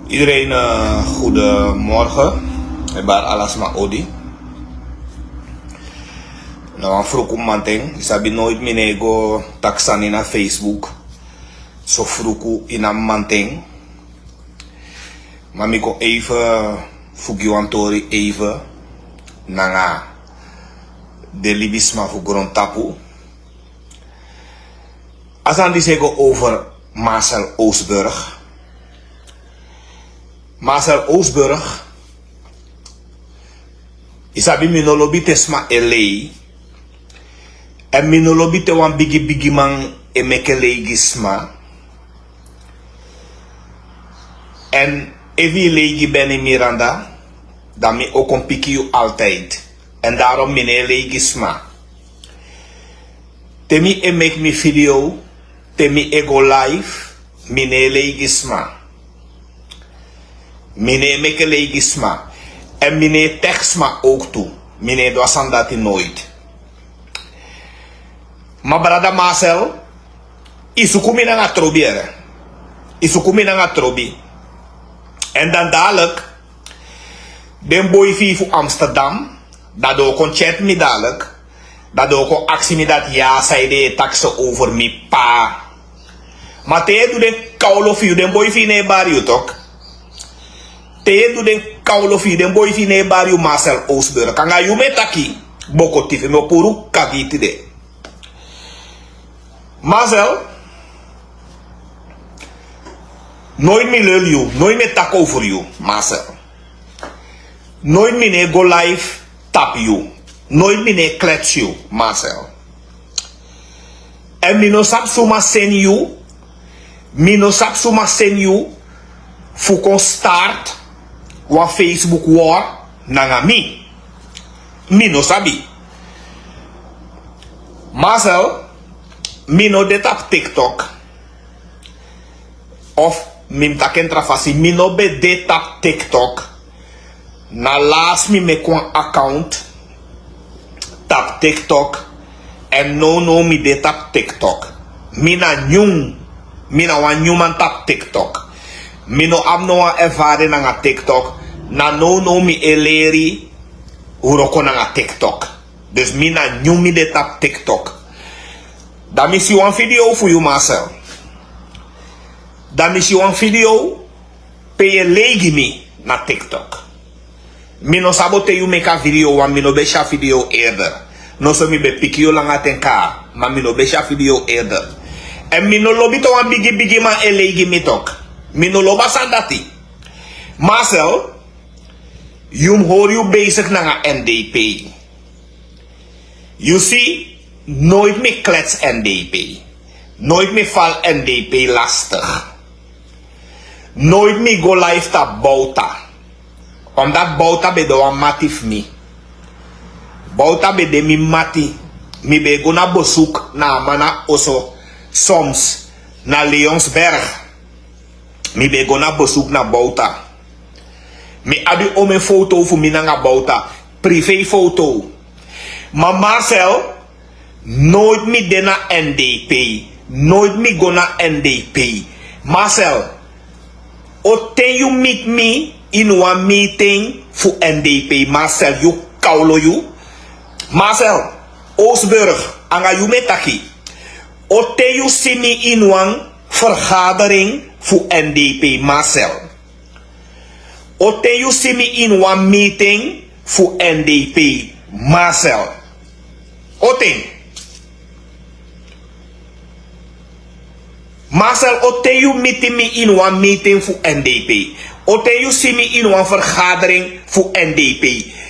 Iedereen goedemorgen. Ebar alasma odi. Nou, aan vroeg om manting. Isabi nooit minego taksan in Facebook. So vroeg in een manting. Maar ik go even fugiwantori even Nanga de libisma voor grond tapu. Als aan die zeggen over Marcel Oostburg. Marcel Oostburg isabi minolobi tesma LA en minolobi te wan bigi man emeke gisma en evi legi Bennie Miranda dan mi ook een piki altijd en daarom mine gisma temi emek mi video temi ego live mine gisma mine meke legisma en mine tekstma ook toe. Mine doasan dat nooit. Maar Bradda Marcel Sukku nanga Trobie. Sukku nanga Trobie. En dan dadelijk den boy fi voor Amsterdam. Dat ook kon chat me dadelijk. Dat ook kon actie me dat ja zij de taxen over mi pa. Maar te doe den kaulo fi den boy fi ne barrio toch. Te do den kaulo fi den boy fi ne barrio Marcel Oostburg. Kanga yume taki boko tifi me Puru kagiti de. Marcel nooit me lul you, nooit me tak over you, Marcel. Nooit me ne go live tap you. Nooit me ne klets you, Marcel. En me no sap suma send you. Me no sap suma send you. Fu kon start wa Facebook war nanga mi. Mi no sabi. Marcel, mi no det op TikTok. Of mim taken trafasi, mi no be det op TikTok. Na last mi me kon account tap TikTok. En no mi det op TikTok. Mi na nyung. Mi na wan nyuman tap TikTok. Mi no am no ervaring nanga TikTok. Na no mi eleri uroko nanga TikTok. Dus mi na nyumi de tap TikTok. Dan mi si wan video voor you, Marcel. Dan mi si wan video pe je legi mi na TikTok. Mi no sabote you make a video wan mi no besha video eerder. No so mi be piki yo langa tenka. Maar mi no besha video eerder. En mi no lobby to wan bigi man elegi mi tok. Mi no loba sandati. Marcel, jum hoor je bezig naar een NDP. You see, nooit meer klets NDP. Nooit meer val NDP lastig. Nooit meer go live ta bouta. Omdat bouta be doa matif mi. Bouta be de mi mati. Mi be go na bezoek na mana oso. Soms na Leonsberg. Mi be go na bezoek na bouta. Mi abi om een foto voor mi nanga bouta. Privé foto. Maar Marcel, nooit mi de na NDP. Nooit mi go na NDP. Marcel, oten you meet me in one meeting voor NDP. Marcel, you kaulo you. Marcel, Oostburg, anga you metaki. Oten you see me in one vergadering voor NDP. Marcel. Oten you see me in one meeting voor NDP. Marcel. Oten. Marcel, oten you meet me in one meeting voor NDP. Oten you see me in one vergadering voor NDP.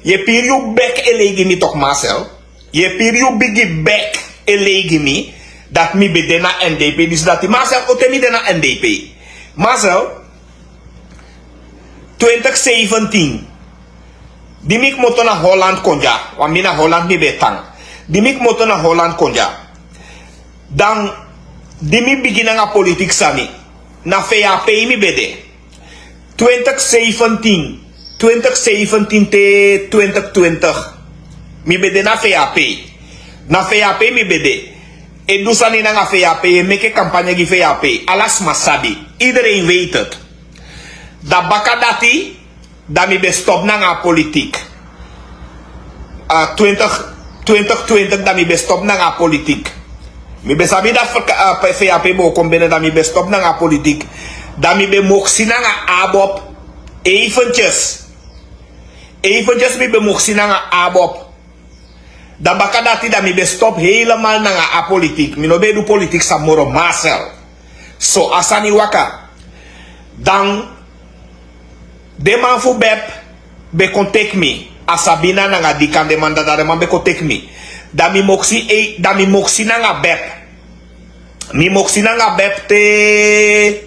Je peer you back elegi me toch, Marcel? Je peer you biggie back elegi me dat me be na NDP. Dus dat Marcel, oten me na NDP. Marcel. 2017. Dimik moto na Holland konja. Want mi na Holland mi betang. Dimik moto na Holland konja. Dan dimi begin nga politiek sami. Na VAP mi bede. 2017. 2017 te 2020. Mi bede na VAP. Na VAP mi bede. E dusani na nga VAP. Meke campagne gi VAP. Alas masabi. Iedereen weet het. Da bakadati, da mi be stop nanga politiek. 2020 da mi be stop nanga politiek. Mi be sabi da VAP bo kom binnen da mi be stop nanga politiek. Da mi be moksi nanga abop eventjes. Eventjes mi be moksi nanga abop. Da bakadati da mi be stop helemaal nanga apolitiek. Mi no be do politiek sa moro Marcel. So asani waka. Dan de man fu bep be contact me. Asabina nanga di kan de man da man be contact me. Da mi moksi nanga bep. Mi moksi nanga bep te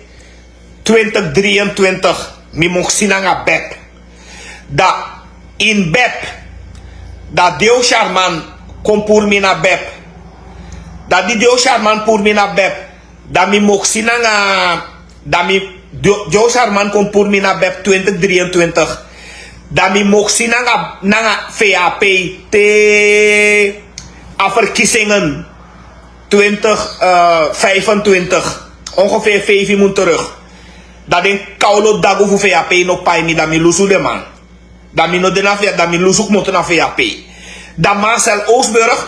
2023. Mi moksi nanga bep. Da in bep. Da Deo Charman kom pour mi na bep. Da di Deo Charman pour mi na bep. Da mi moksi nanga. Da mi Deo Charman kom pour mi na bep 2023. Da mi moksi nanga VAP te verkiezingen 2025. Ongeveer 5 jaar terug. Da den kaulo dago fu VAP no pai mi da mi lusu de man. Da mi no de na da mi lusuk moto na VAP. Da Marcel Oostburg,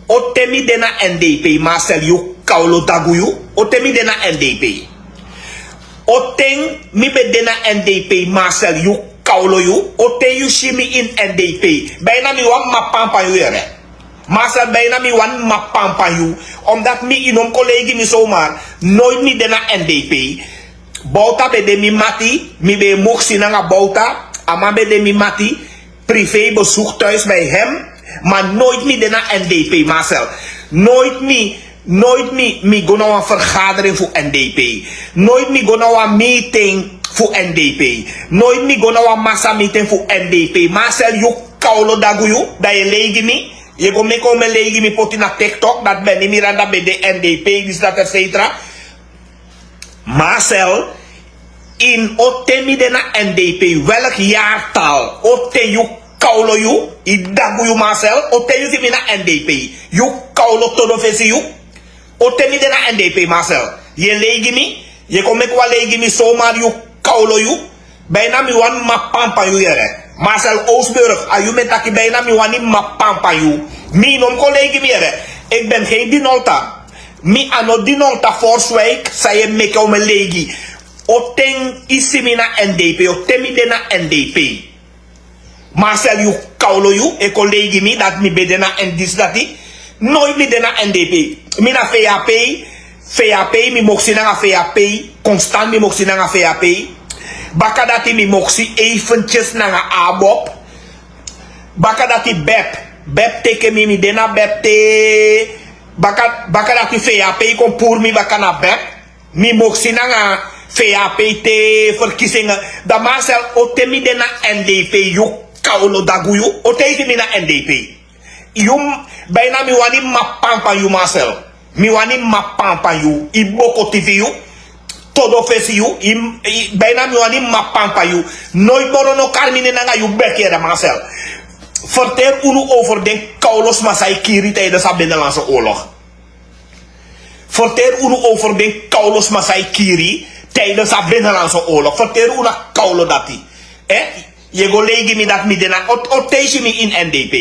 o temi de na NDP. Marcel yu kaulo dago yu, o temi de na NDP. O ten mi be de na NDP. Marcel yu kaulo yu, o ten yu shimi in NDP. Bijna mi wan mapampa yu ere. Marcel bijna mi wan mapampa yu. Omdat mi inom collega mi zomaar nooit mi de na NDP. Bouta be de mi mati, mi be moksi nanga bouta. Ama be de mi mati, privé bezoek thuis bij hem. Maar nooit mi de na NDP, Marcel. Nooit mi go naar een vergadering voor NDP. Nooit mi go naar een meeting voor NDP. Nooit mi go naar een massa meeting voor NDP. Marcel, you kaulo daguyu, dat je lege mi. Je go me komen lege mi poti na TikTok, dat ben ik miranda bij de NDP, dus dat et cetera. Marcel, in otemi de na NDP, welk jaartal? Ote you kaulo you, i daguyu Marcel, ote you fi na NDP. You kaulo todo fesi you. Otemi de na NDP, Marcel. Je lege mi, je kom ik wel lege mi zomaar you kaulo you. Bijna mi wan mapampa you yere. Marcel Oostburg, ayu metaki bijna mi wan mapampa you. Mi nom collega mi yere. Ik ben geen dinolta. Mi ano dinolta Forswijk, sa je meke ome legi. Oteng isimi na NDP, otemi de na NDP. Marcel you kaulo you, e collega mi, dat mi bede na NDP dati. Nooit mi de na NDP. Mi na VAP, mi moksi na VAP. Constant mi moksi na VAP. Bakadati mi moksi eventjes na abop. Bakadati bep teke mi de na bep te. Bakadati VAP kom pour mi bakana bep. Mi moksi na VAP te verkiezingen. Da Marcel otemi de na NDP. You kaulo daguyu. Otemi mi na NDP. Yum bijna mi wani mapampa yu Marcel. Mi wani mapampa yu. Iboko TV yu. Todo fesi yu. Bijna mi wani mapampa yu. Nooit moro no karmine nanga yu bekere Marcel. Vertel unu over den kaulos masai kiri tijdens de Binnenlandse oorlog. Vertel unu over den kaulos masai kiri tijdens de Binnenlandse oorlog. Vertel unu kaulo dati. Je go legi mi dat mi dena. Oteshi mi in NDP.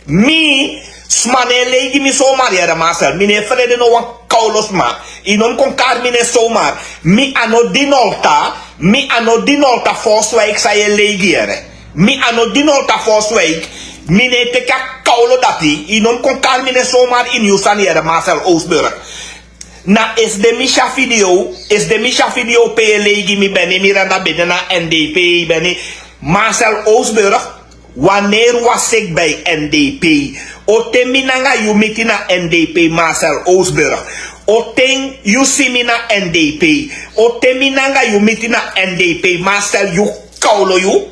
Mi smane legi mi zomaar yere Marcel. Mine vrede no wan kaulos ma. Inom kon kar mine zomaar. Mi ano dinolta Forswijk sa je legi yere. Mi ano dinolta Forswijk. Mine teka kaulo dati. Inom kon kar mine zomaar in Yusan yere Marcel Oostburg. Na is de Misha video pe legi mi beni miranda bene na NDP beni. Marcel Oostburg. Wanneer was ik bij NDP? Otemi nanga you miti na NDP Marcel Oostburg. Oteng you simi na NDP. Otemi nanga you miti na NDP Marcel you kaulo you.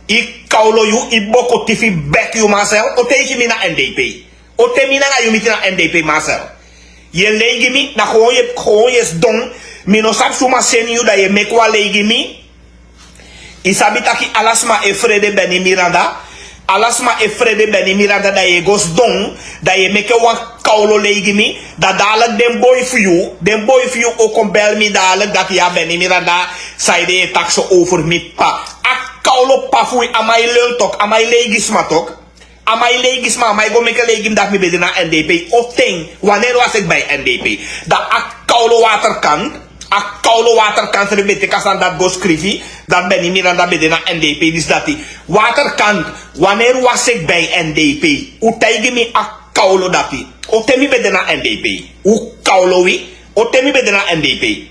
I kaulo you i boko tifi back you Marcel. Otegi mi na NDP. Otemi nanga you miti na NDP Marcel. Je legi mi na gewoon je don. Mi no sap suma seni you da je mekwa legi mi. Isabitaki alasma e Frede Bennie Miranda. alasma e frede Bennie miranda da je gos don, da je meke wan kaulo legi mi, da dadelijk den boy for you ook kon bel mi dadelijk, dat ja Bennie miranda, zei de je takso over mi pa. A kaulo pa fui amai lul tok, amai legisma tok. Amai legisma, amai go meke legim dat mi bede na NDP. Of ting, wanneer was ik bij NDP? Dat a kaulo waterkant, a kaulo waterkant rebete kasan dat go skrivi, dat Bennie miranda bede na NDP, dus dat die waterkant, wanneer was ik bij NDP? U teigi mi a kaulo dati. O temi bede na NDP. U kaulo wi, o temi bede na NDP.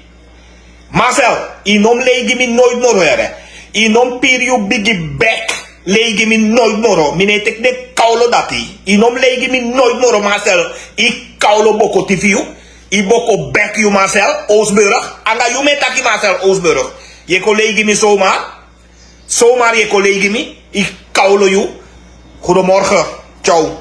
Marcel, inom legi mi nooit morere. Inom Puru bigi back. Legi mi nooit moro. Mine tek de kaulo dati. Inom legi mi nooit moro, Marcel. I kaulo boko tiviu. I boko back you, Marcel. Oostburg. Anga you me taki, Marcel, Oostburg. Je collega mi zomaar. Zomaar je collega mi. I kaulo you. Goedemorgen. Ciao.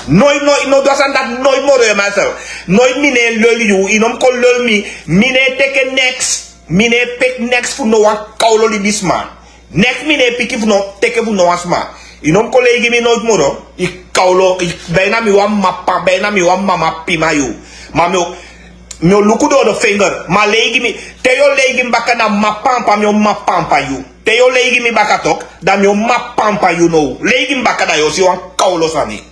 Nooit, dat zijn dat nooit moro, Marcel. Nooit mine lul you. Inom ko lul mi. Mine teke next. Mine pek next voor no one kaulo li bisman. Next mine piki voor no teke voor no asma. Inom collega mi nooit moro. I kaulo. Bijna mi wan mappa. Bijna mi wan mama pima you. Maar mi luku door de vinger. Maar legi mi. Teo legi mi baka na mapampa mi mapampa you. Teo legi mi baka tok. Da mi mapampa you no. Legi mi baka da yo si wan kaulo sani.